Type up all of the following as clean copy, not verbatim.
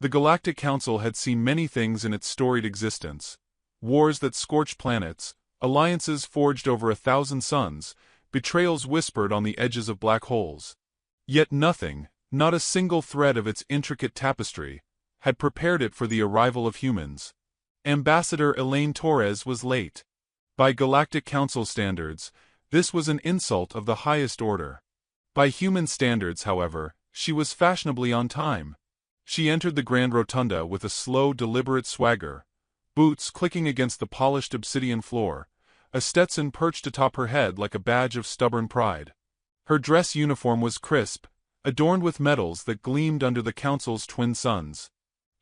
The Galactic Council had seen many things in its storied existence. Wars that scorched planets, alliances forged over 1,000 suns, betrayals whispered on the edges of black holes. Yet nothing, not a single thread of its intricate tapestry, had prepared it for the arrival of humans. Ambassador Elaine Torres was late. By Galactic Council standards, this was an insult of the highest order. By human standards, however, she was fashionably on time. She entered the Grand Rotunda with a slow, deliberate swagger, boots clicking against the polished obsidian floor, a Stetson perched atop her head like a badge of stubborn pride. Her dress uniform was crisp, adorned with medals that gleamed under the Council's twin suns.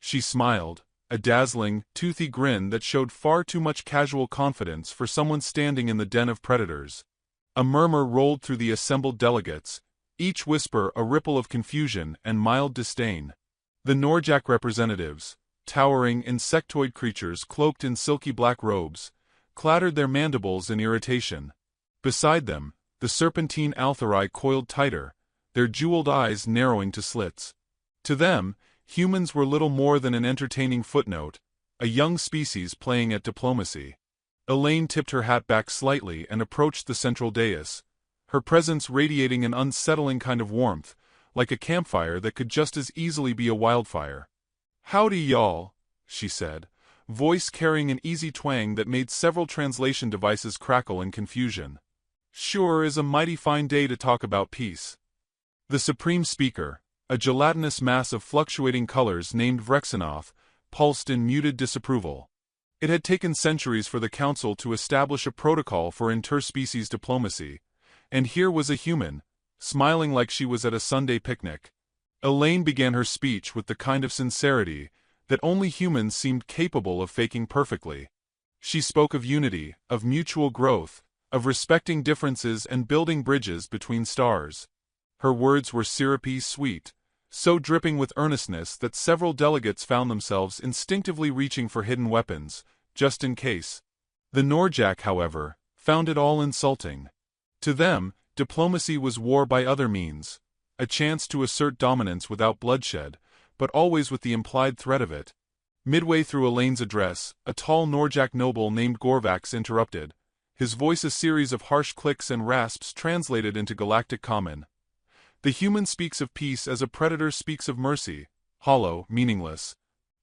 She smiled, a dazzling, toothy grin that showed far too much casual confidence for someone standing in the den of predators. A murmur rolled through the assembled delegates, each whisper a ripple of confusion and mild disdain. The Norjak representatives, towering insectoid creatures cloaked in silky black robes, clattered their mandibles in irritation. Beside them, the serpentine Althari coiled tighter, their jeweled eyes narrowing to slits. To them, humans were little more than an entertaining footnote, a young species playing at diplomacy. Elaine tipped her hat back slightly and approached the central dais, her presence radiating an unsettling kind of warmth, like a campfire that could just as easily be a wildfire. "Howdy, y'all," she said, voice carrying an easy twang that made several translation devices crackle in confusion. "Sure is a mighty fine day to talk about peace." The Supreme Speaker, a gelatinous mass of fluctuating colors named Vrexenoth, pulsed in muted disapproval. It had taken centuries for the Council to establish a protocol for interspecies diplomacy, and here was a human, smiling like she was at a Sunday picnic. Elaine began her speech with the kind of sincerity that only humans seemed capable of faking perfectly. She spoke of unity, of mutual growth, of respecting differences and building bridges between stars. Her words were syrupy sweet, so dripping with earnestness that several delegates found themselves instinctively reaching for hidden weapons, just in case. The Norjak, however, found it all insulting. To them, diplomacy was war by other means, a chance to assert dominance without bloodshed, but always with the implied threat of it. Midway through Elaine's address, a tall Norjak noble named Gorvax interrupted, his voice a series of harsh clicks and rasps translated into Galactic Common. "The human speaks of peace as a predator speaks of mercy, hollow, meaningless.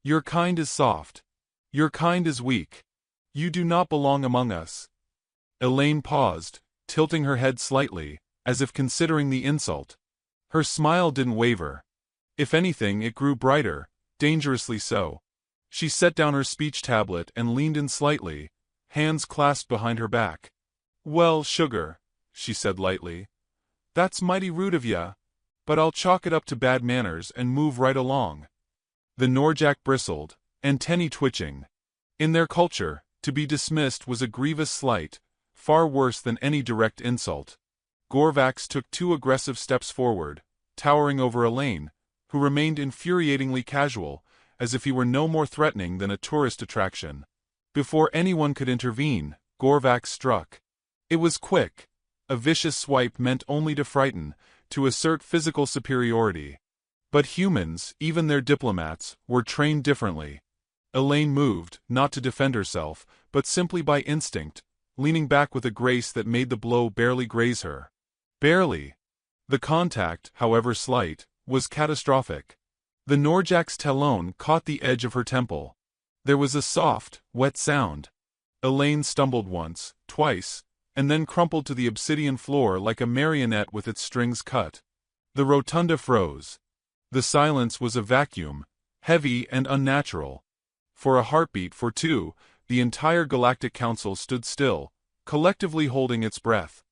Your kind is soft. Your kind is weak. You do not belong among us." Elaine paused, tilting her head slightly, as if considering the insult. Her smile didn't waver. If anything, it grew brighter, dangerously so. She set down her speech tablet and leaned in slightly, hands clasped behind her back. "Well, sugar," she said lightly, "that's mighty rude of ya, but I'll chalk it up to bad manners and move right along." The Norjak bristled, antennae twitching. In their culture, to be dismissed was a grievous slight, far worse than any direct insult. Gorvax took 2 aggressive steps forward, towering over Elaine, who remained infuriatingly casual, as if he were no more threatening than a tourist attraction. Before anyone could intervene, Gorvax struck. It was quick, a vicious swipe meant only to frighten, to assert physical superiority. But humans, even their diplomats, were trained differently. Elaine moved, not to defend herself, but simply by instinct, leaning back with a grace that made the blow barely graze her. Barely. The contact, however slight, was catastrophic. The Norjak's talon caught the edge of her temple. There was a soft, wet sound. Elaine stumbled once, twice, and then crumpled to the obsidian floor like a marionette with its strings cut. The rotunda froze. The silence was a vacuum, heavy and unnatural. For a heartbeat for 2, the entire Galactic Council stood still, collectively holding its breath.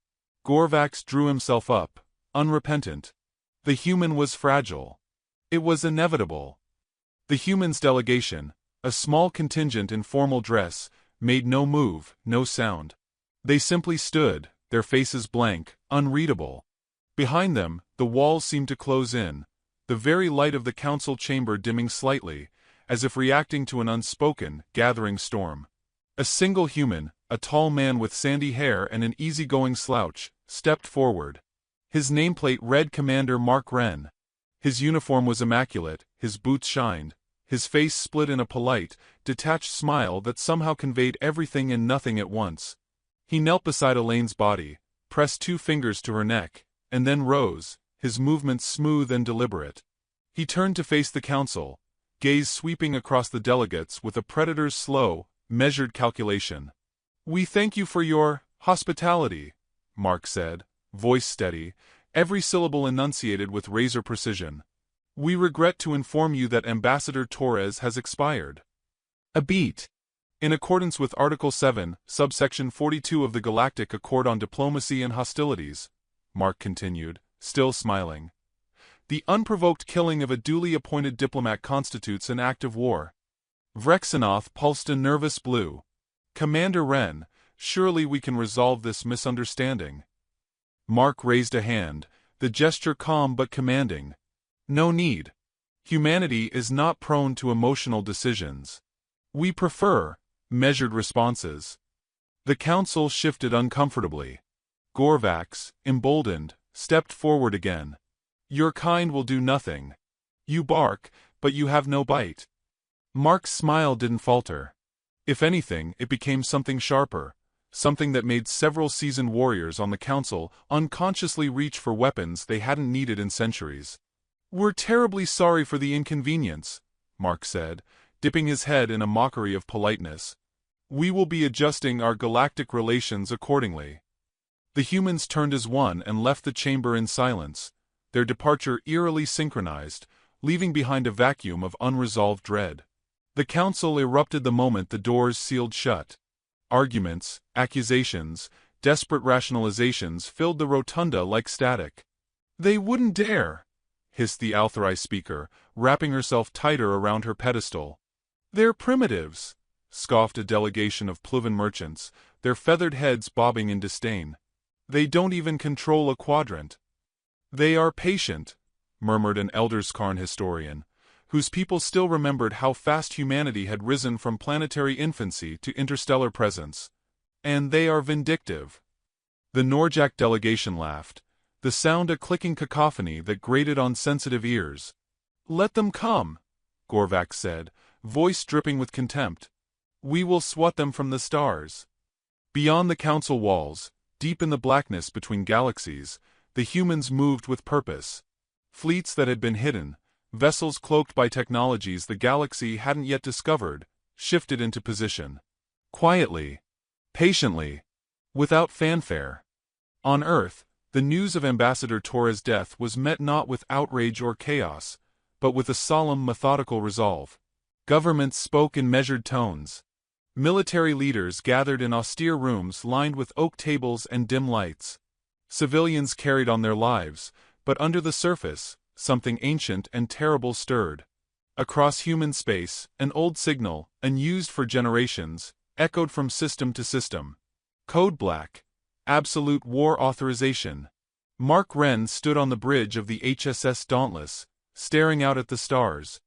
Gorvax drew himself up, unrepentant. The human was fragile. It was inevitable. The humans' delegation, a small contingent in formal dress, made no move, no sound. They simply stood, their faces blank, unreadable. Behind them, the walls seemed to close in, the very light of the council chamber dimming slightly, as if reacting to an unspoken, gathering storm. A single human, a tall man with sandy hair and an easygoing slouch, stepped forward. His nameplate read Commander Mark Wren. His uniform was immaculate, his boots shined, His face split in a polite, detached smile that somehow conveyed everything and nothing at once. He knelt beside Elaine's body, pressed 2 fingers to her neck, and then rose, his movements smooth and deliberate. He turned to face the council, gaze sweeping across the delegates with a predator's slow, measured calculation. "We thank you for your hospitality," Mark said, voice steady, every syllable enunciated with razor precision. "We regret to inform you that Ambassador Torres has expired. A beat. In accordance with Article 7, subsection 42 of the Galactic Accord on Diplomacy and Hostilities," Mark continued, still smiling, "the unprovoked killing of a duly appointed diplomat constitutes an act of war." Vrexenoth pulsed a nervous blue. "Commander Wren, surely we can resolve this misunderstanding." Mark raised a hand, the gesture calm but commanding. "No need. Humanity is not prone to emotional decisions. We prefer measured responses." The council shifted uncomfortably. Gorvax, emboldened, stepped forward again. "Your kind will do nothing. You bark, but you have no bite." Mark's smile didn't falter. If anything, it became something sharper, something that made several seasoned warriors on the council unconsciously reach for weapons they hadn't needed in centuries. "We're terribly sorry for the inconvenience," Mark said, dipping his head in a mockery of politeness. "We will be adjusting our galactic relations accordingly." The humans turned as one and left the chamber in silence, their departure eerily synchronized, leaving behind a vacuum of unresolved dread. The council erupted the moment the doors sealed shut. Arguments, accusations, desperate rationalizations filled the rotunda like static. "They wouldn't dare," hissed the Althari speaker, wrapping herself tighter around her pedestal. "They're primitives," scoffed a delegation of Pluvan merchants, their feathered heads bobbing in disdain. "They don't even control a quadrant." "They are patient," murmured an Elderskarn historian, whose people still remembered how fast humanity had risen from planetary infancy to interstellar presence. "And they are vindictive." The Norjak delegation laughed, the sound a clicking cacophony that grated on sensitive ears. "Let them come," Gorvax said, voice dripping with contempt. "We will swat them from the stars." Beyond the council walls, deep in the blackness between galaxies, the humans moved with purpose. Fleets that had been hidden, vessels cloaked by technologies the galaxy hadn't yet discovered, shifted into position. Quietly, patiently, without fanfare. On Earth, the news of Ambassador Torres' death was met not with outrage or chaos, but with a solemn, methodical resolve. Governments spoke in measured tones. Military leaders gathered in austere rooms lined with oak tables and dim lights. Civilians carried on their lives, but under the surface, something ancient and terrible stirred. Across human space, an old signal, unused for generations, echoed from system to system. Code Black. Absolute war authorization. Mark Wren stood on the bridge of the HSS Dauntless, staring out at the stars.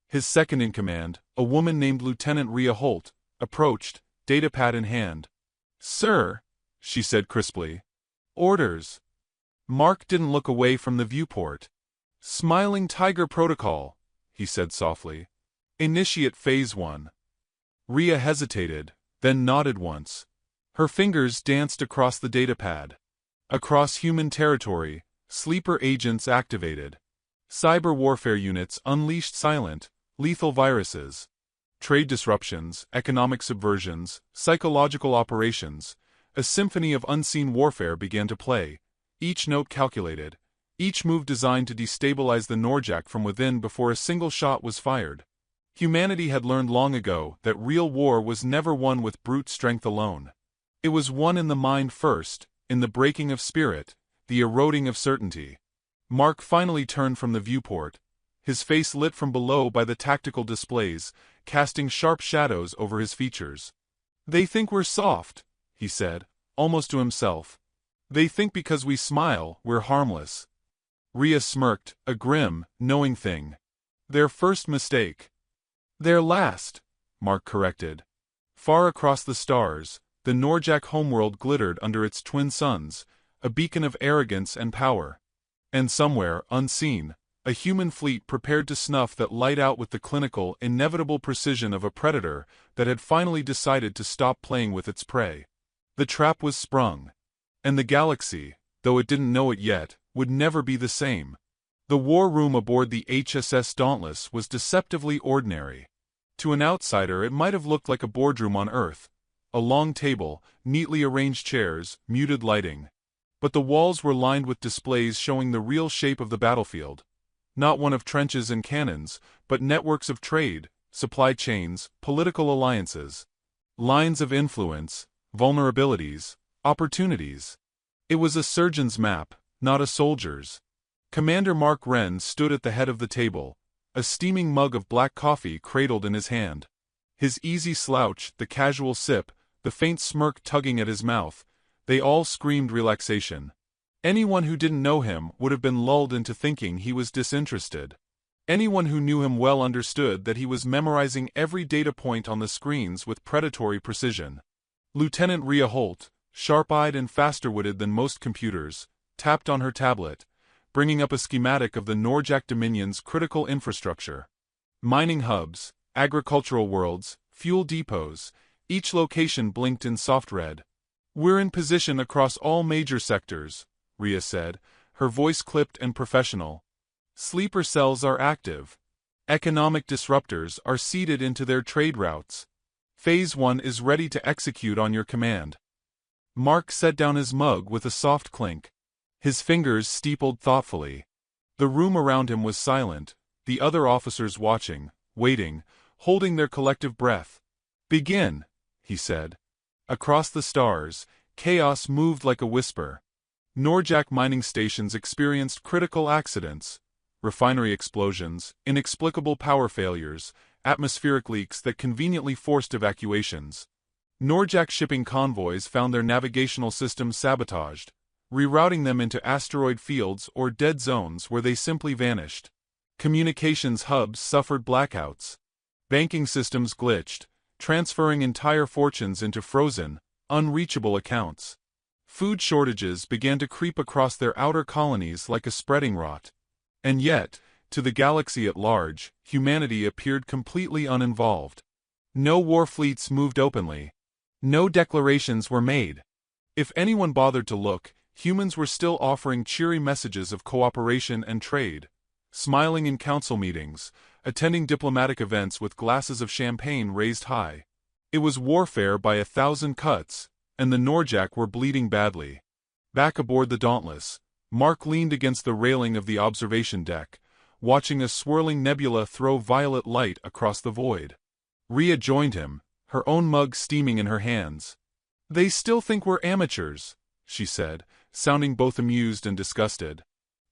His second-in-command, a woman named Lieutenant Rhea Holt, approached, datapad in hand. "Sir," she said crisply. "Orders." Mark didn't look away from the viewport. "Smiling Tiger Protocol," he said softly. "Initiate Phase 1. Rhea hesitated, then nodded once. Her fingers danced across the datapad. Across human territory, sleeper agents activated. Cyber warfare units unleashed silent, lethal viruses. Trade disruptions, economic subversions, psychological operations. A symphony of unseen warfare began to play, each note calculated, each move designed to destabilize the Norjak from within before a single shot was fired. Humanity had learned long ago that real war was never won with brute strength alone. It was won in the mind first, in the breaking of spirit, the eroding of certainty. Mark finally turned from the viewport, his face lit from below by the tactical displays, casting sharp shadows over his features. "They think we're soft," he said, almost to himself. "They think because we smile, we're harmless." Rhea smirked, a grim, knowing thing. "Their first mistake." "Their last," Mark corrected. Far across the stars, the Norjak homeworld glittered under its twin suns, a beacon of arrogance and power. And somewhere, unseen, A human fleet prepared to snuff that light out with the clinical, inevitable precision of a predator that had finally decided to stop playing with its prey. The trap was sprung. And the galaxy, though it didn't know it yet, would never be the same. The war room aboard the HSS Dauntless was deceptively ordinary. To an outsider it might have looked like a boardroom on Earth. A long table, neatly arranged chairs, muted lighting. But the walls were lined with displays showing the real shape of the battlefield. Not one of trenches and cannons, but networks of trade, supply chains, political alliances. Lines of influence, vulnerabilities, opportunities. It was a surgeon's map, not a soldier's. Commander Mark Wren stood at the head of the table, a steaming mug of black coffee cradled in his hand. His easy slouch, the casual sip, the faint smirk tugging at his mouth, they all screamed relaxation. Anyone who didn't know him would have been lulled into thinking he was disinterested. Anyone who knew him well understood that he was memorizing every data point on the screens with predatory precision. Lieutenant Rhea Holt, sharp-eyed and faster-witted than most computers, tapped on her tablet, bringing up a schematic of the Norjack Dominion's critical infrastructure. Mining hubs, agricultural worlds, fuel depots, each location blinked in soft red. "We're in position across all major sectors," Rhea said, her voice clipped and professional. "Sleeper cells are active. Economic disruptors are seeded into their trade routes. Phase 1 is ready to execute on your command." Mark set down his mug with a soft clink. His fingers steepled thoughtfully. The room around him was silent, the other officers watching, waiting, holding their collective breath. "Begin," he said. Across the stars, chaos moved like a whisper. Norjack mining stations experienced critical accidents, refinery explosions, inexplicable power failures, atmospheric leaks that conveniently forced evacuations. Norjack shipping convoys found their navigational systems sabotaged, rerouting them into asteroid fields or dead zones where they simply vanished. Communications hubs suffered blackouts. Banking systems glitched, transferring entire fortunes into frozen, unreachable accounts. Food shortages began to creep across their outer colonies like a spreading rot. And yet, to the galaxy at large, humanity appeared completely uninvolved. No war fleets moved openly. No declarations were made. If anyone bothered to look, humans were still offering cheery messages of cooperation and trade, smiling in council meetings, attending diplomatic events with glasses of champagne raised high. It was warfare by 1,000 cuts, and the Norjack were bleeding badly. Back aboard the Dauntless, Mark leaned against the railing of the observation deck, watching a swirling nebula throw violet light across the void. Rhea joined him, her own mug steaming in her hands. "They still think we're amateurs," she said, sounding both amused and disgusted.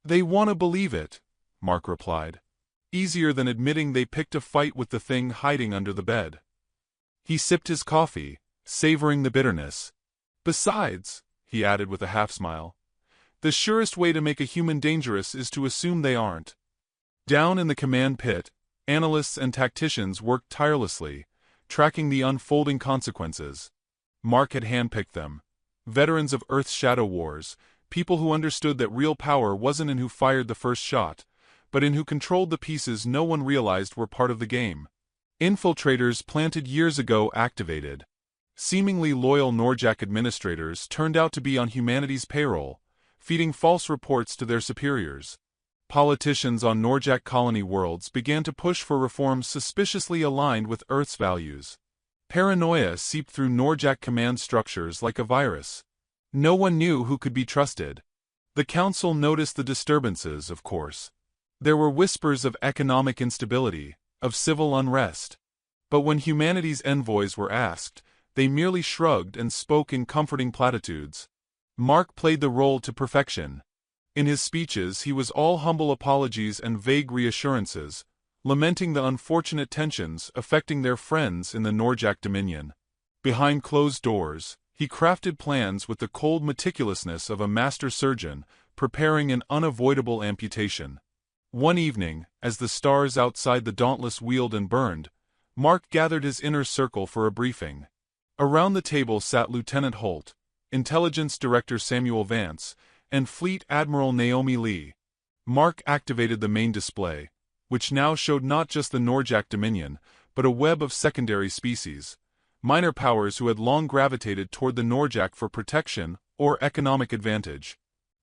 "They want to believe it," Mark replied. "Easier than admitting they picked a fight with the thing hiding under the bed." He sipped his coffee, savoring the bitterness. "Besides," he added with a half-smile, "the surest way to make a human dangerous is to assume they aren't." Down in the command pit, analysts and tacticians worked tirelessly, tracking the unfolding consequences. Mark had handpicked them. Veterans of Earth's shadow wars, people who understood that real power wasn't in who fired the first shot, but in who controlled the pieces no one realized were part of the game. Infiltrators planted years ago activated. Seemingly loyal Norjack administrators turned out to be on humanity's payroll, feeding false reports to their superiors. Politicians on Norjack colony worlds began to push for reforms suspiciously aligned with Earth's values. Paranoia seeped through Norjack command structures like a virus. No one knew who could be trusted. The Council noticed the disturbances, of course. There were whispers of economic instability, of civil unrest. But when humanity's envoys were asked, they merely shrugged and spoke in comforting platitudes. Mark played the role to perfection. In his speeches he was all humble apologies and vague reassurances, lamenting the unfortunate tensions affecting their friends in the Norjack Dominion. Behind closed doors, he crafted plans with the cold meticulousness of a master surgeon, preparing an unavoidable amputation. One evening, as the stars outside the Dauntless wheeled and burned, Mark gathered his inner circle for a briefing. Around the table sat Lieutenant Holt, Intelligence Director Samuel Vance, and Fleet Admiral Naomi Lee. Mark activated the main display, which now showed not just the Norjack Dominion, but a web of secondary species, minor powers who had long gravitated toward the Norjack for protection or economic advantage.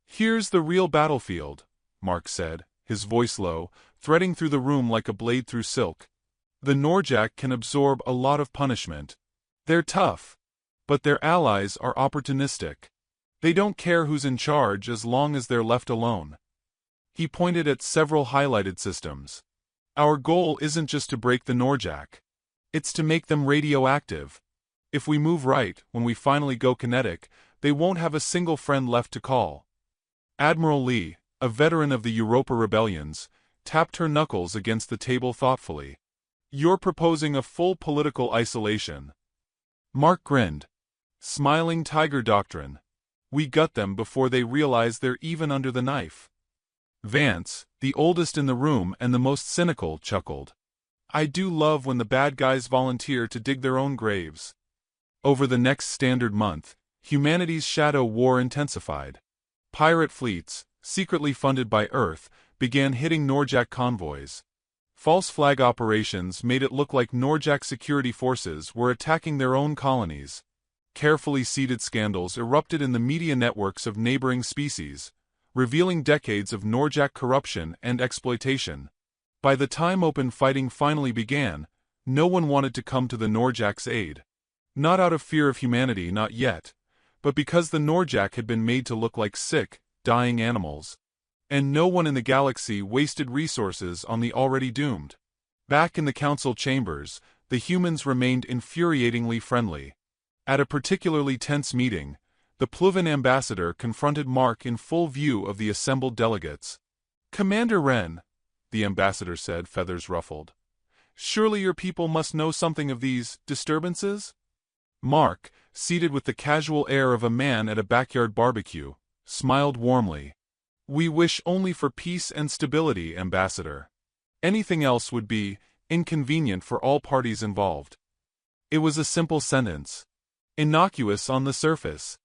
"Here's the real battlefield," Mark said, his voice low, threading through the room like a blade through silk. "The Norjack can absorb a lot of punishment. They're tough, but their allies are opportunistic. They don't care who's in charge as long as they're left alone." He pointed at several highlighted systems. "Our goal isn't just to break the Norjack. It's to make them radioactive. If we move right, when we finally go kinetic, they won't have a single friend left to call." Admiral Lee, a veteran of the Europa rebellions, tapped her knuckles against the table thoughtfully. "You're proposing a full political isolation." Mark grinned. "Smiling tiger doctrine. We gut them before they realize they're even under the knife." Vance, the oldest in the room and the most cynical, chuckled. "I do love when the bad guys volunteer to dig their own graves." Over the next standard month, humanity's shadow war intensified. Pirate fleets, secretly funded by Earth, began hitting Norjack convoys. False flag operations made it look like Norjack security forces were attacking their own colonies. Carefully seeded scandals erupted in the media networks of neighboring species, revealing decades of Norjack corruption and exploitation. By the time open fighting finally began, no one wanted to come to the Norjack's aid. Not out of fear of humanity, not yet, but because the Norjack had been made to look like sick, dying animals. And no one in the galaxy wasted resources on the already doomed. Back in the council chambers, the humans remained infuriatingly friendly. At a particularly tense meeting, the Pluvan ambassador confronted Mark in full view of the assembled delegates. "Commander Wren," the ambassador said, feathers ruffled, "surely your people must know something of these disturbances?" Mark, seated with the casual air of a man at a backyard barbecue, smiled warmly. "We wish only for peace and stability, Ambassador. Anything else would be inconvenient for all parties involved." It was a simple sentence, innocuous on the surface.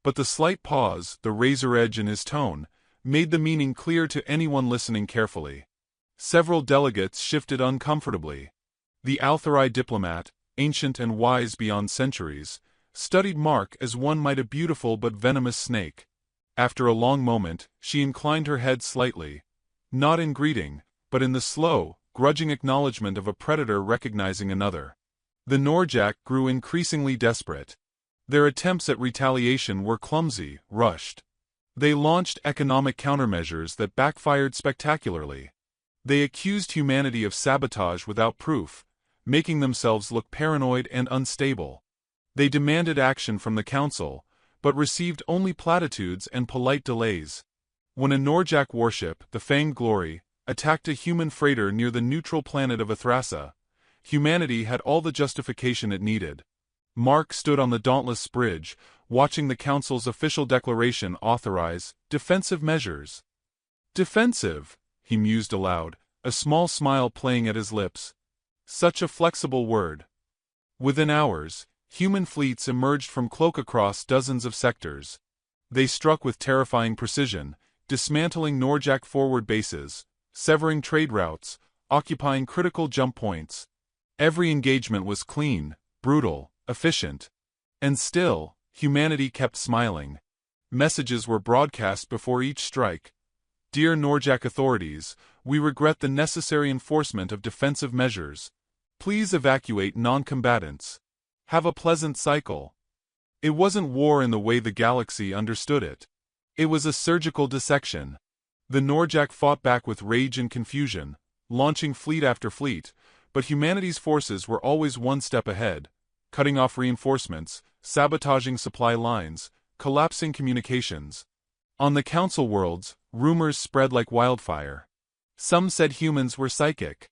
But the slight pause, the razor edge in his tone, made the meaning clear to anyone listening carefully. Several delegates shifted uncomfortably. The Altherai diplomat, ancient and wise beyond centuries, studied Mark as one might a beautiful but venomous snake. After a long moment, she inclined her head slightly, not in greeting, but in the slow, grudging acknowledgement of a predator recognizing another. The Norjack grew increasingly desperate. Their attempts at retaliation were clumsy, rushed. They launched economic countermeasures that backfired spectacularly. They accused humanity of sabotage without proof, making themselves look paranoid and unstable. They demanded action from the Council, but received only platitudes and polite delays. When a Norjack warship, the Fanged Glory, attacked a human freighter near the neutral planet of Athrasa, humanity had all the justification it needed. Mark stood on the dauntless bridge, watching the Council's official declaration authorize defensive measures. "Defensive," he mused aloud, a small smile playing at his lips. Such a flexible word. Within hours, human fleets emerged from cloak across dozens of sectors. They struck with terrifying precision, dismantling Norjack forward bases, severing trade routes, occupying critical jump points. Every engagement was clean, brutal, efficient. And still, humanity kept smiling. Messages were broadcast before each strike. "Dear Norjack authorities, we regret the necessary enforcement of defensive measures. Please evacuate non-combatants. Have a pleasant cycle." It wasn't war in the way the galaxy understood it. It was a surgical dissection. The Norjack fought back with rage and confusion, launching fleet after fleet, but humanity's forces were always one step ahead, cutting off reinforcements, sabotaging supply lines, collapsing communications. On the Council worlds, rumors spread like wildfire. Some said humans were psychic.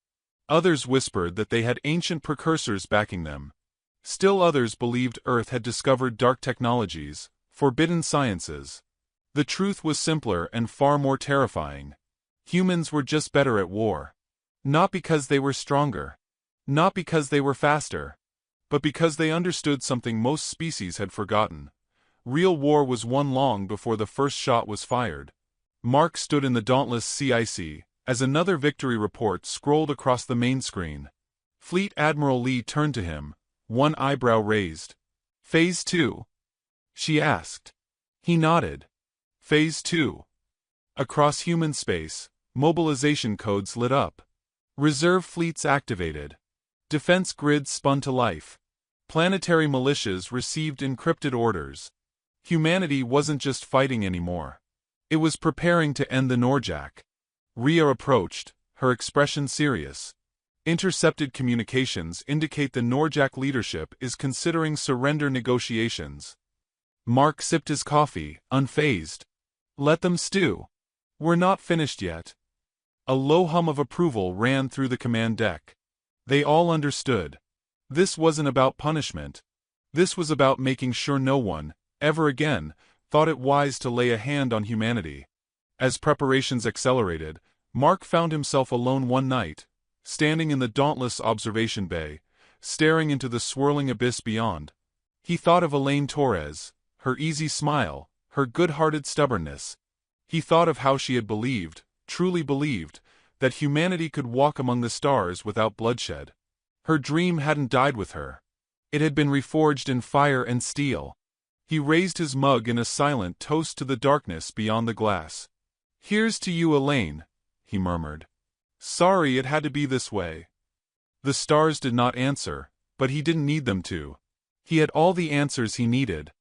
Others whispered that they had ancient precursors backing them. Still others believed Earth had discovered dark technologies, forbidden sciences. The truth was simpler and far more terrifying. Humans were just better at war. Not because they were stronger. Not because they were faster. But because they understood something most species had forgotten. Real war was won long before the first shot was fired. Mark stood in the dauntless CIC, as another victory report scrolled across the main screen. Fleet Admiral Lee turned to him, one eyebrow raised. Phase 2? She asked. He nodded. Phase 2. Across human space, mobilization codes lit up. Reserve fleets activated. Defense grids spun to life. Planetary militias received encrypted orders. Humanity wasn't just fighting anymore. It was preparing to end the Norjak. Rhea approached, her expression serious. Intercepted communications indicate the Norjak leadership is considering surrender negotiations. Mark sipped his coffee, unfazed. Let them stew. We're not finished yet. A low hum of approval ran through the command deck. They all understood. This wasn't about punishment. This was about making sure no one, ever again, thought it wise to lay a hand on humanity. As preparations accelerated, Mark found himself alone one night, standing in the dauntless observation bay, staring into the swirling abyss beyond. He thought of Elaine Torres, her easy smile, her good-hearted stubbornness. He thought of how she had believed, truly believed, that humanity could walk among the stars without bloodshed. Her dream hadn't died with her. It had been reforged in fire and steel. He raised his mug in a silent toast to the darkness beyond the glass. "Here's to you, Elaine," he murmured. "Sorry it had to be this way." The stars did not answer, but he didn't need them to. He had all the answers he needed.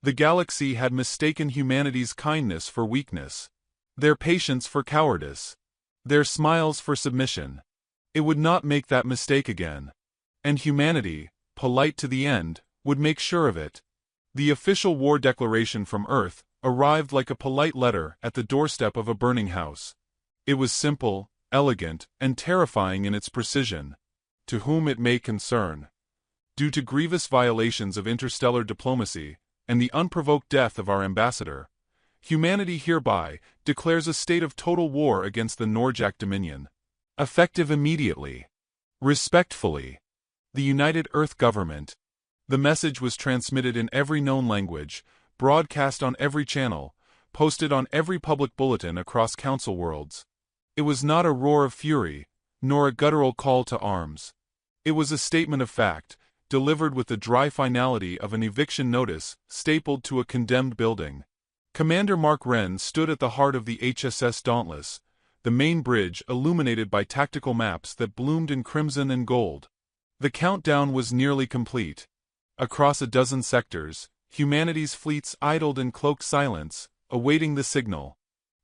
The galaxy had mistaken humanity's kindness for weakness, their patience for cowardice, their smiles for submission. It would not make that mistake again. And humanity, polite to the end, would make sure of it. The official war declaration from Earth arrived like a polite letter at the doorstep of a burning house. It was simple, elegant, and terrifying in its precision. To whom it may concern. Due to grievous violations of interstellar diplomacy, and the unprovoked death of our ambassador, humanity hereby declares a state of total war against the Norjak Dominion. Effective immediately. Respectfully. The United Earth Government. The message was transmitted in every known language, broadcast on every channel, posted on every public bulletin across council worlds. It was not a roar of fury, nor a guttural call to arms. It was a statement of fact, delivered with the dry finality of an eviction notice stapled to a condemned building. Commander Mark Wren stood at the heart of the HSS Dauntless, the main bridge illuminated by tactical maps that bloomed in crimson and gold. The countdown was nearly complete. Across a dozen sectors, humanity's fleets idled in cloaked silence, awaiting the signal.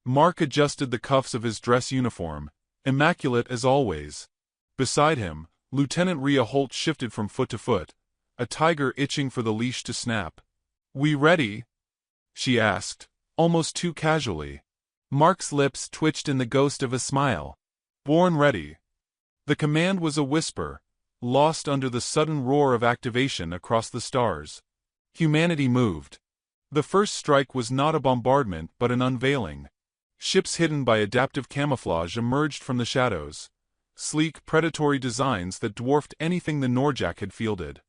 Mark adjusted the cuffs of his dress uniform, immaculate as always. Beside him, Lieutenant Rhea Holt shifted from foot to foot, a tiger itching for the leash to snap. "We ready?" she asked, almost too casually. Mark's lips twitched in the ghost of a smile. "Born ready." The command was a whisper, lost under the sudden roar of activation across the stars. Humanity moved. The first strike was not a bombardment but an unveiling. Ships hidden by adaptive camouflage emerged from the shadows. Sleek, predatory designs that dwarfed anything the Norjak had fielded.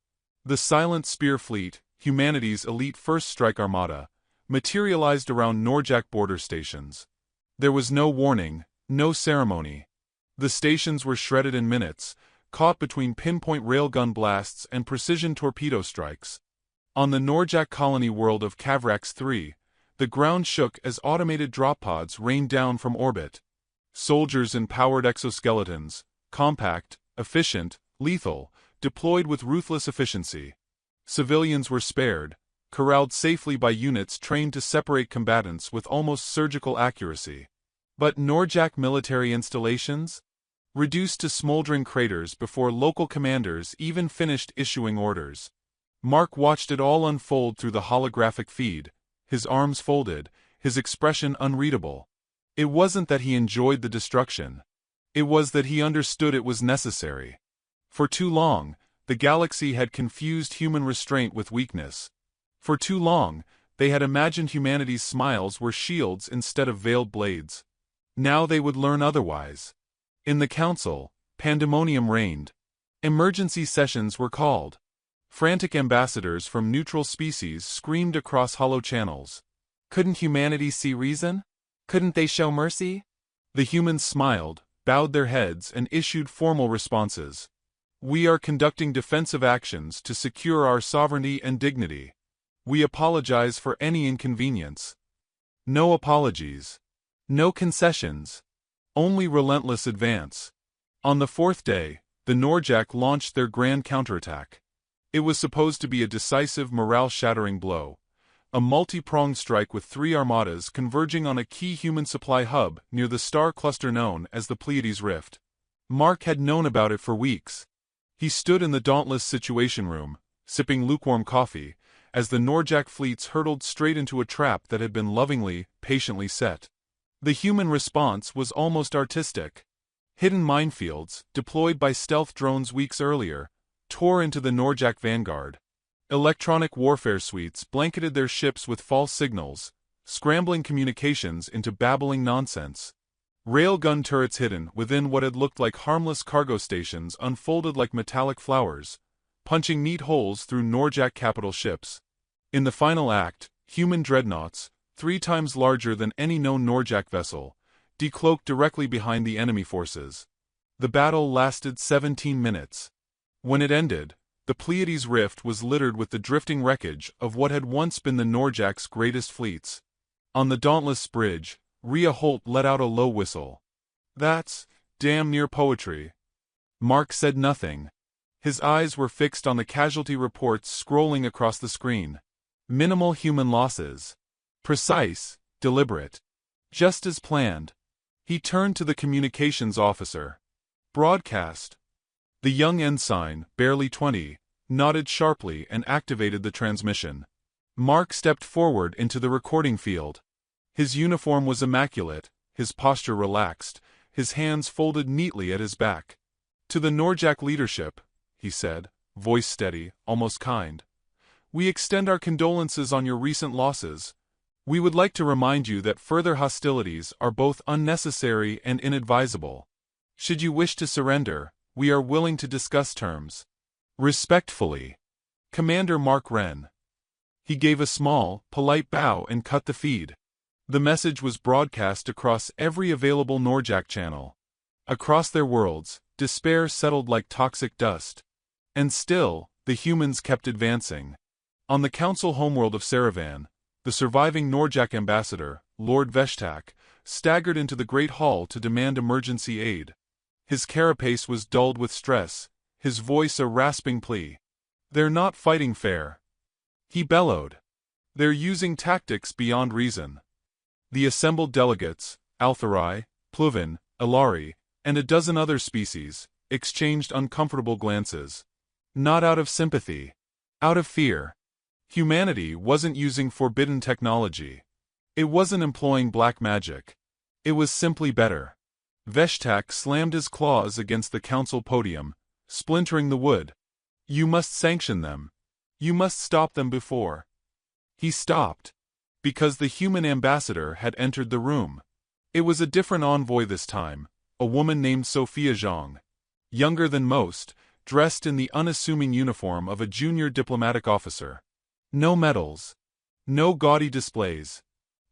The Silent Spear Fleet, humanity's elite first strike armada, materialized around Norjak border stations. There was no warning, no ceremony. The stations were shredded in minutes, caught between pinpoint railgun blasts and precision torpedo strikes. On the Norjak colony world of Kavrax 3, the ground shook as automated drop pods rained down from orbit. Soldiers in powered exoskeletons, compact, efficient, lethal, deployed with ruthless efficiency. Civilians were spared, corralled safely by units trained to separate combatants with almost surgical accuracy. But Norjak military installations? Reduced to smoldering craters before local commanders even finished issuing orders. Mark watched it all unfold through the holographic feed, his arms folded, his expression unreadable. It wasn't that he enjoyed the destruction. It was that he understood it was necessary. For too long, the galaxy had confused human restraint with weakness. For too long, they had imagined humanity's smiles were shields instead of veiled blades. Now they would learn otherwise. In the council, pandemonium reigned. Emergency sessions were called. Frantic ambassadors from neutral species screamed across hollow channels. Couldn't humanity see reason? Couldn't they show mercy? The humans smiled, bowed their heads and issued formal responses. We are conducting defensive actions to secure our sovereignty and dignity. We apologize for any inconvenience. No apologies. No concessions. Only relentless advance. On the fourth day, the Norjak launched their grand counterattack. It was supposed to be a decisive morale-shattering blow, a multi-pronged strike with 3 armadas converging on a key human supply hub near the star cluster known as the Pleiades Rift. Mark had known about it for weeks. He stood in the dauntless Situation Room, sipping lukewarm coffee, as the Norjak fleets hurtled straight into a trap that had been lovingly, patiently set. The human response was almost artistic. Hidden minefields, deployed by stealth drones weeks earlier, tore into the Norjak vanguard. Electronic warfare suites blanketed their ships with false signals, scrambling communications into babbling nonsense. Railgun turrets hidden within what had looked like harmless cargo stations unfolded like metallic flowers, punching neat holes through Norjak capital ships. In the final act, human dreadnoughts, 3 times larger than any known Norjak vessel, decloaked directly behind the enemy forces. The battle lasted 17 minutes. When it ended, the Pleiades Rift was littered with the drifting wreckage of what had once been the Norjak's greatest fleets. On the dauntless bridge, Rhea Holt let out a low whistle. "That's damn near poetry." Mark said nothing. His eyes were fixed on the casualty reports scrolling across the screen. Minimal human losses. Precise, deliberate. Just as planned. He turned to the communications officer. "Broadcast." The young ensign, barely 20, nodded sharply and activated the transmission. Mark stepped forward into the recording field. His uniform was immaculate, his posture relaxed, his hands folded neatly at his back. "To the Norjak leadership," he said, voice steady, almost kind. "We extend our condolences on your recent losses. We would like to remind you that further hostilities are both unnecessary and inadvisable. Should you wish to surrender, we are willing to discuss terms. Respectfully, Commander Mark Wren." He gave a small, polite bow and cut the feed. The message was broadcast across every available Norjak channel. Across their worlds, despair settled like toxic dust. And still, the humans kept advancing. On the council homeworld of Saravan, the surviving Norjak ambassador, Lord Veshtak, staggered into the Great Hall to demand emergency aid. His carapace was dulled with stress, his voice a rasping plea. "They're not fighting fair," he bellowed. "They're using tactics beyond reason." The assembled delegates, Altharai, Pluvin, Ilari, and a dozen other species, exchanged uncomfortable glances. Not out of sympathy. Out of fear. Humanity wasn't using forbidden technology. It wasn't employing black magic. It was simply better. Veshtak slammed his claws against the council podium, splintering the wood. "You must sanction them. You must stop them before." He stopped. Because the human ambassador had entered the room. It was a different envoy this time, a woman named Sophia Zhang. Younger than most, dressed in the unassuming uniform of a junior diplomatic officer. No medals. No gaudy displays.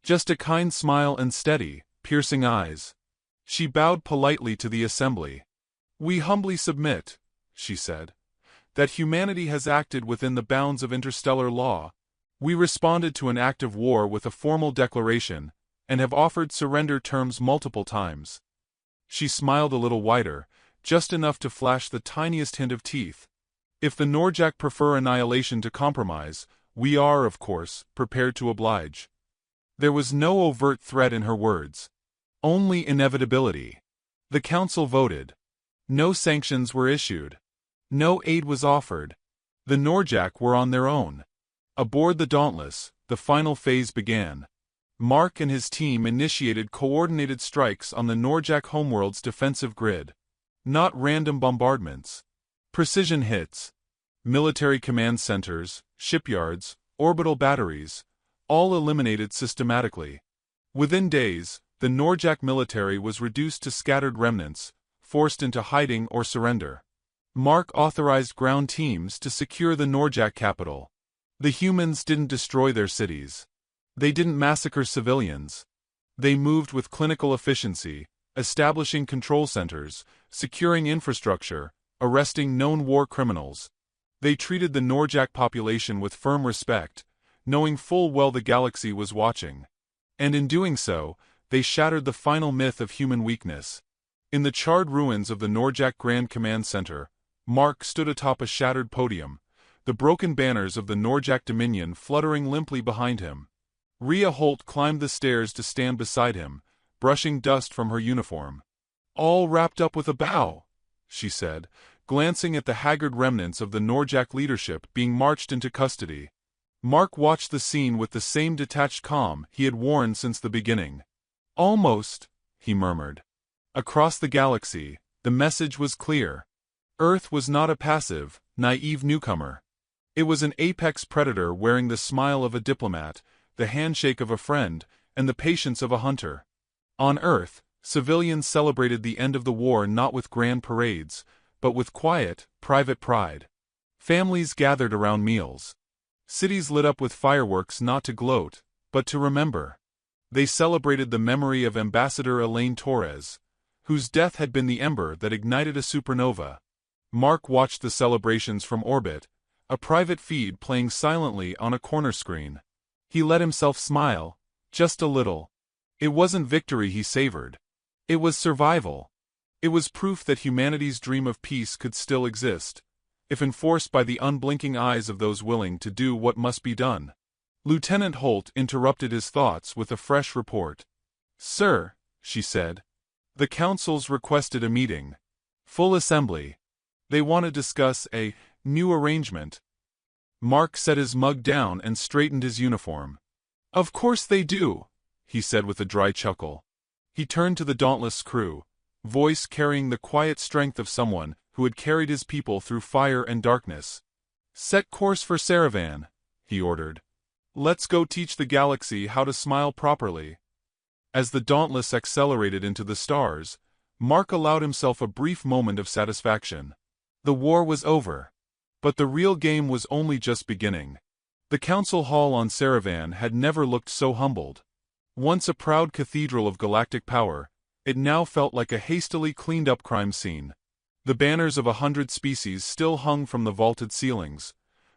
Just a kind smile and steady, piercing eyes. She bowed politely to the assembly. "We humbly submit," she said, "that humanity has acted within the bounds of interstellar law. We responded to an act of war with a formal declaration, and have offered surrender terms multiple times." She smiled a little wider, just enough to flash the tiniest hint of teeth. "If the Norjak prefer annihilation to compromise, we are, of course, prepared to oblige." There was no overt threat in her words. Only inevitability. The council voted. No sanctions were issued. No aid was offered. The Norjak were on their own. Aboard the Dauntless, the final phase began. Mark and his team initiated coordinated strikes on the Norjak homeworld's defensive grid. Not random bombardments. Precision hits. Military command centers, shipyards, orbital batteries, all eliminated systematically. Within days, the Norjak military was reduced to scattered remnants, forced into hiding or surrender. Mark authorized ground teams to secure the Norjak capital. The humans didn't destroy their cities. They didn't massacre civilians. They moved with clinical efficiency, establishing control centers, securing infrastructure, arresting known war criminals. They treated the Norjak population with firm respect, knowing full well the galaxy was watching. And in doing so, they shattered the final myth of human weakness. In the charred ruins of the Norjak Grand Command Center, Mark stood atop a shattered podium, the broken banners of the Norjak Dominion fluttering limply behind him. Rhea Holt climbed the stairs to stand beside him, brushing dust from her uniform. "All wrapped up with a bow," she said, glancing at the haggard remnants of the Norjak leadership being marched into custody. Mark watched the scene with the same detached calm he had worn since the beginning. "Almost," he murmured. Across the galaxy, the message was clear. Earth was not a passive, naive newcomer. It was an apex predator wearing the smile of a diplomat, the handshake of a friend, and the patience of a hunter. On Earth, civilians celebrated the end of the war not with grand parades, but with quiet, private pride. Families gathered around meals. Cities lit up with fireworks not to gloat, but to remember. They celebrated the memory of Ambassador Elaine Torres, whose death had been the ember that ignited a supernova. Mark watched the celebrations from orbit, a private feed playing silently on a corner screen. He let himself smile, just a little. It wasn't victory he savored. It was survival. It was proof that humanity's dream of peace could still exist, if enforced by the unblinking eyes of those willing to do what must be done. Lieutenant Holt interrupted his thoughts with a fresh report. "Sir," she said, "the council's requested a meeting. Full assembly. They want to discuss a new arrangement." Mark set his mug down and straightened his uniform. "Of course they do," he said with a dry chuckle. He turned to the dauntless crew, voice carrying the quiet strength of someone who had carried his people through fire and darkness. "Set course for Saravan," he ordered. "Let's go teach the galaxy how to smile properly." As the Dauntless accelerated into the stars, Mark allowed himself a brief moment of satisfaction. The war was over. But the real game was only just beginning. The council hall on Saravan had never looked so humbled. Once a proud cathedral of galactic power, it now felt like a hastily cleaned-up crime scene. The banners of 100 species still hung from the vaulted ceilings,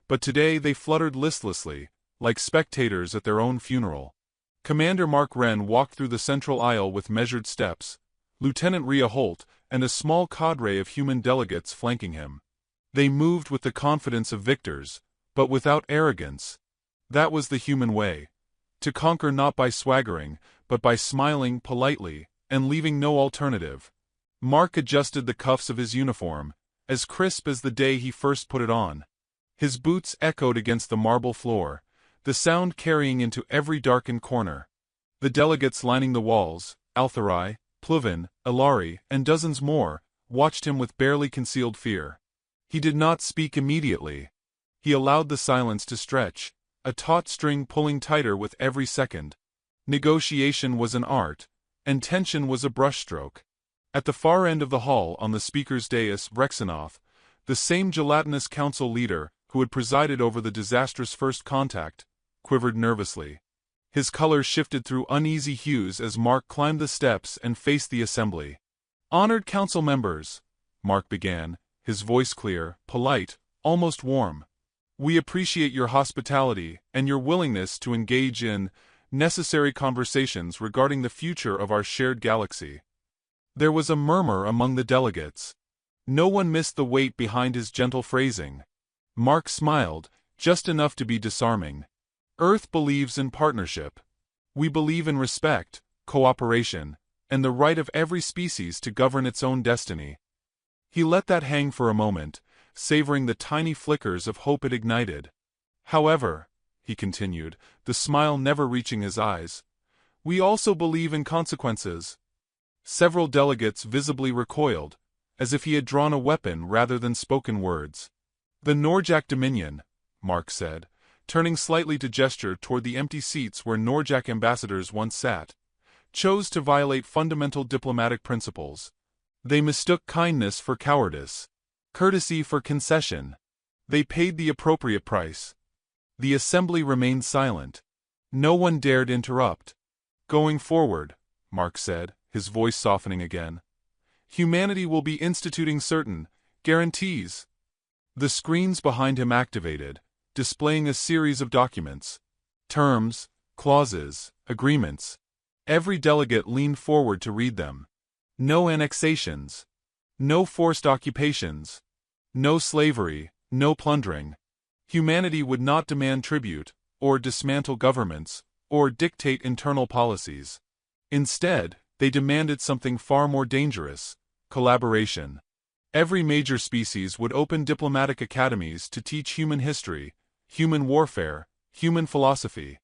but today they fluttered listlessly, like spectators at their own funeral. Commander Mark Wren walked through the central aisle with measured steps, Lieutenant Rhea Holt and a small cadre of human delegates flanking him. They moved with the confidence of victors, but without arrogance. That was the human way. To conquer not by swaggering, but by smiling politely, and leaving no alternative. Mark adjusted the cuffs of his uniform, as crisp as the day he first put it on. His boots echoed against the marble floor, the sound carrying into every darkened corner. The delegates lining the walls, Altherai, Pluvin, Ilari, and dozens more, watched him with barely concealed fear. He did not speak immediately. He allowed the silence to stretch, a taut string pulling tighter with every second. Negotiation was an art, and tension was a brushstroke. At the far end of the hall on the speaker's dais, Rexinoff, the same gelatinous council leader who had presided over the disastrous first contact, quivered nervously. His color shifted through uneasy hues as Mark climbed the steps and faced the assembly. "Honored council members," Mark began, his voice clear, polite, almost warm. "We appreciate your hospitality and your willingness to engage in necessary conversations regarding the future of our shared galaxy." There was a murmur among the delegates. No one missed the weight behind his gentle phrasing. Mark smiled, just enough to be disarming. Earth believes in partnership. We believe in respect, cooperation, and the right of every species to govern its own destiny. He let that hang for a moment, savoring the tiny flickers of hope it ignited. "However," he continued, the smile never reaching his eyes, "we also believe in consequences." Several delegates visibly recoiled, as if he had drawn a weapon rather than spoken words. "The Norjak Dominion," Mark said, turning slightly to gesture toward the empty seats where Norjak ambassadors once sat, "chose to violate fundamental diplomatic principles. They mistook kindness for cowardice, courtesy for concession. They paid the appropriate price." The assembly remained silent. No one dared interrupt. Going forward, Mark said, his voice softening again, humanity will be instituting certain guarantees. The screens behind him activated, displaying a series of documents. Terms, clauses, agreements. Every delegate leaned forward to read them. No annexations. No forced occupations. No slavery, no plundering. Humanity would not demand tribute, or dismantle governments, or dictate internal policies. Instead, they demanded something far more dangerous: collaboration. Every major species would open diplomatic academies to teach human history, human warfare, human philosophy.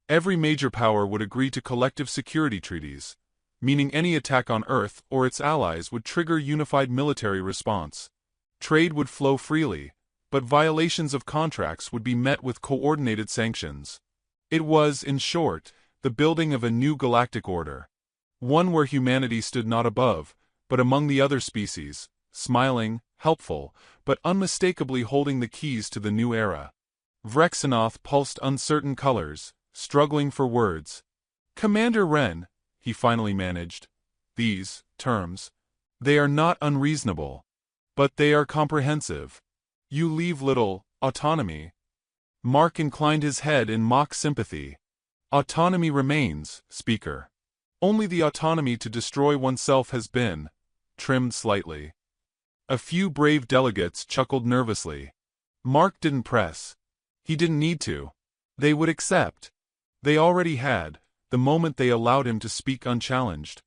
Every major power would agree to collective security treaties, meaning any attack on Earth or its allies would trigger unified military response. Trade would flow freely, but violations of contracts would be met with coordinated sanctions. It was, in short, the building of a new galactic order. One where humanity stood not above, but among the other species, smiling, helpful, but unmistakably holding the keys to the new era. Vrexenoth pulsed uncertain colors, struggling for words. Commander Wren, he finally managed. These terms. They are not unreasonable. But they are comprehensive. You leave little autonomy. Mark inclined his head in mock sympathy. Autonomy remains, Speaker. Only the autonomy to destroy oneself has been trimmed slightly. A few brave delegates chuckled nervously. Mark didn't press. He didn't need to. They would accept. They already had, the moment they allowed him to speak unchallenged.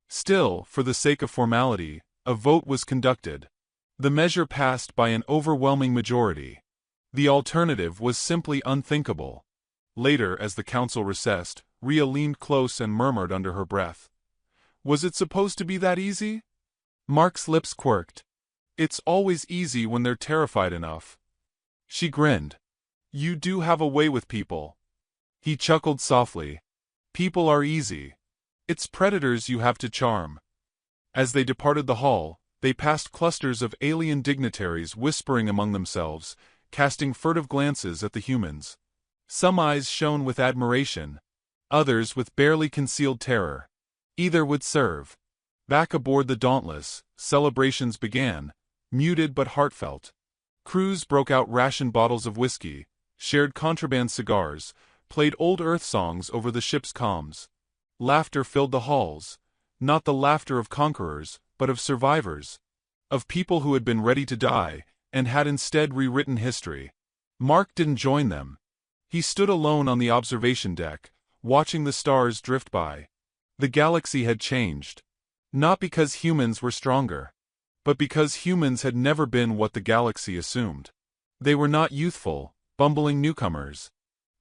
Still, for the sake of formality, a vote was conducted. The measure passed by an overwhelming majority. The alternative was simply unthinkable. Later, as the council recessed, Rhea leaned close and murmured under her breath. Was it supposed to be that easy? Mark's lips quirked. It's always easy when they're terrified enough. She grinned. You do have a way with people. He chuckled softly. People are easy. It's predators you have to charm. As they departed the hall, they passed clusters of alien dignitaries whispering among themselves, casting furtive glances at the humans. Some eyes shone with admiration, others with barely concealed terror. Either would serve. Back aboard the Dauntless, celebrations began, muted but heartfelt. Crews broke out ration bottles of whiskey, shared contraband cigars, played old Earth songs over the ship's comms. Laughter filled the halls, not the laughter of conquerors, but of survivors. Of people who had been ready to die, and had instead rewritten history. Mark didn't join them. He stood alone on the observation deck, watching the stars drift by. The galaxy had changed. Not because humans were stronger, but because humans had never been what the galaxy assumed. They were not youthful, bumbling newcomers.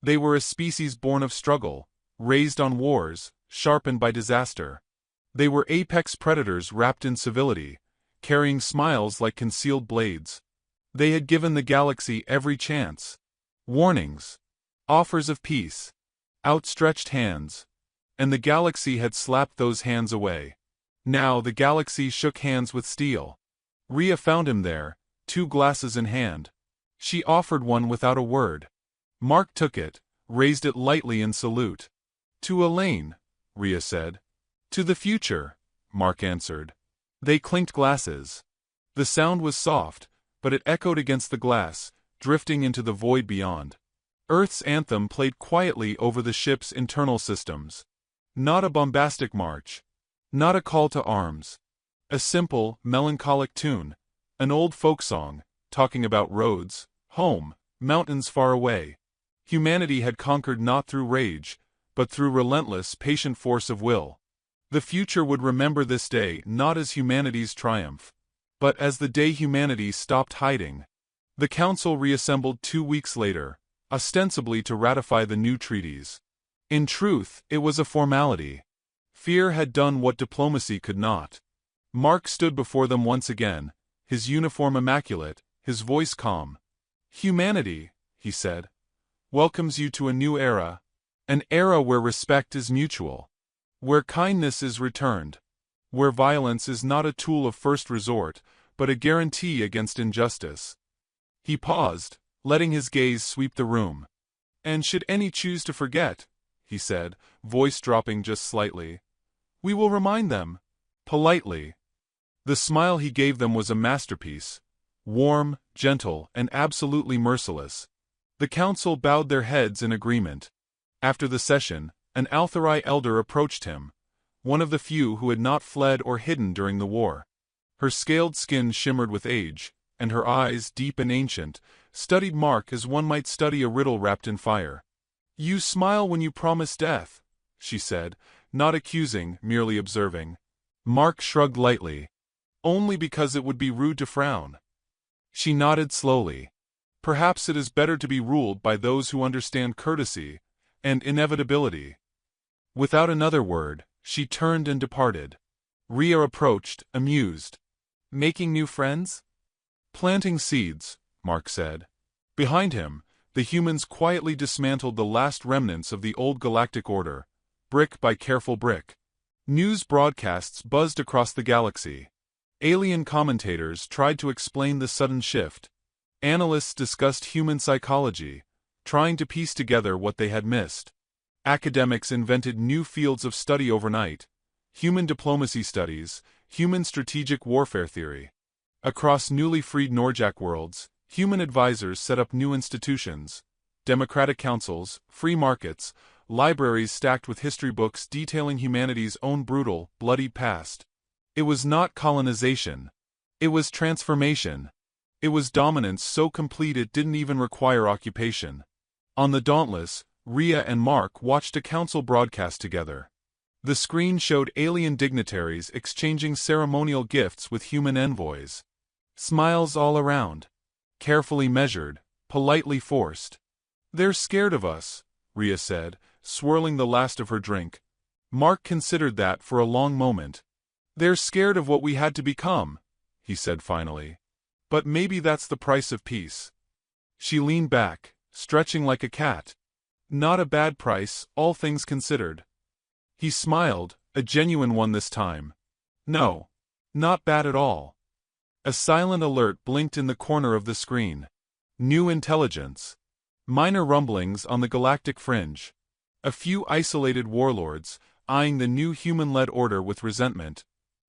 They were a species born of struggle, raised on wars, sharpened by disaster. They were apex predators wrapped in civility, carrying smiles like concealed blades. They had given the galaxy every chance. Warnings. Offers of peace. Outstretched hands. And the galaxy had slapped those hands away. Now the galaxy shook hands with steel. Rhea found him there, 2 glasses in hand. She offered one without a word. Mark took it, raised it lightly in salute. To Elaine, Rhea said. To the future, Mark answered. They clinked glasses. The sound was soft, but it echoed against the glass, drifting into the void beyond. Earth's anthem played quietly over the ship's internal systems. Not a bombastic march. Not a call to arms. A simple, melancholic tune. An old folk song, talking about roads, home, mountains far away. Humanity had conquered not through rage, but through relentless, patient force of will. The future would remember this day not as humanity's triumph, but as the day humanity stopped hiding. The Council reassembled 2 weeks later, ostensibly to ratify the new treaties. In truth, it was a formality. Fear had done what diplomacy could not. Mark stood before them once again, his uniform immaculate, his voice calm. Humanity, he said, welcomes you to a new era. An era where respect is mutual. Where kindness is returned. Where violence is not a tool of first resort, but a guarantee against injustice. He paused, letting his gaze sweep the room. And should any choose to forget, he he said, voice dropping just slightly. "We will remind them." Politely. The smile he gave them was a masterpiece. Warm, gentle, and absolutely merciless. The council bowed their heads in agreement. After the session, an Altherai elder approached him, one of the few who had not fled or hidden during the war. Her scaled skin shimmered with age, and her eyes, deep and ancient, studied Mark as one might study a riddle wrapped in fire. "You smile when you promise death," she said, not accusing, merely observing. Mark shrugged lightly. "Only because it would be rude to frown." She nodded slowly. "Perhaps it is better to be ruled by those who understand courtesy and inevitability." Without another word, she turned and departed. Rhea approached, amused. "Making new friends?" "Planting seeds," Mark said. Behind him, the humans quietly dismantled the last remnants of the old galactic order, brick by careful brick. News broadcasts buzzed across the galaxy. Alien commentators tried to explain the sudden shift. Analysts discussed human psychology, trying to piece together what they had missed. Academics invented new fields of study overnight: human diplomacy studies, human strategic warfare theory. Across newly freed Norjack worlds, human advisors set up new institutions: democratic councils, free markets, libraries stacked with history books detailing humanity's own brutal, bloody past. It was not colonization. It was transformation. It was dominance so complete it didn't even require occupation. On the Dauntless, Rhea and Mark watched a council broadcast together. The screen showed alien dignitaries exchanging ceremonial gifts with human envoys. Smiles all around. Carefully measured, politely forced. "They're scared of us," Rhea said, swirling the last of her drink. Mark considered that for a long moment. "They're scared of what we had to become," he said finally. "But maybe that's the price of peace." She leaned back, stretching like a cat. "Not a bad price, all things considered." He smiled, a genuine one this time. "No. Not bad at all." A silent alert blinked in the corner of the screen. New intelligence. Minor rumblings on the galactic fringe. A few isolated warlords, eyeing the new human-led order with resentment.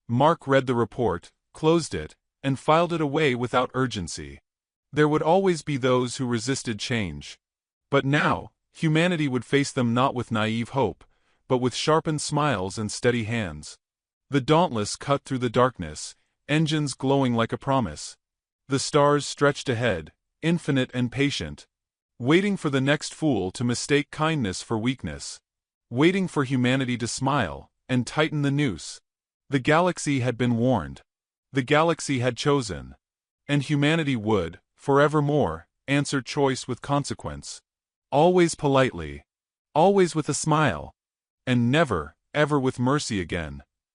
Mark read the report, closed it, and filed it away without urgency. There would always be those who resisted change. But now, humanity would face them not with naive hope, but with sharpened smiles and steady hands. The Dauntless cut through the darkness, engines glowing like a promise. The stars stretched ahead, infinite and patient, waiting for the next fool to mistake kindness for weakness, waiting for humanity to smile and tighten the noose. The galaxy had been warned. The galaxy had chosen. And humanity would, forevermore, answer choice with consequence. Always politely. Always with a smile. And never, ever with mercy again.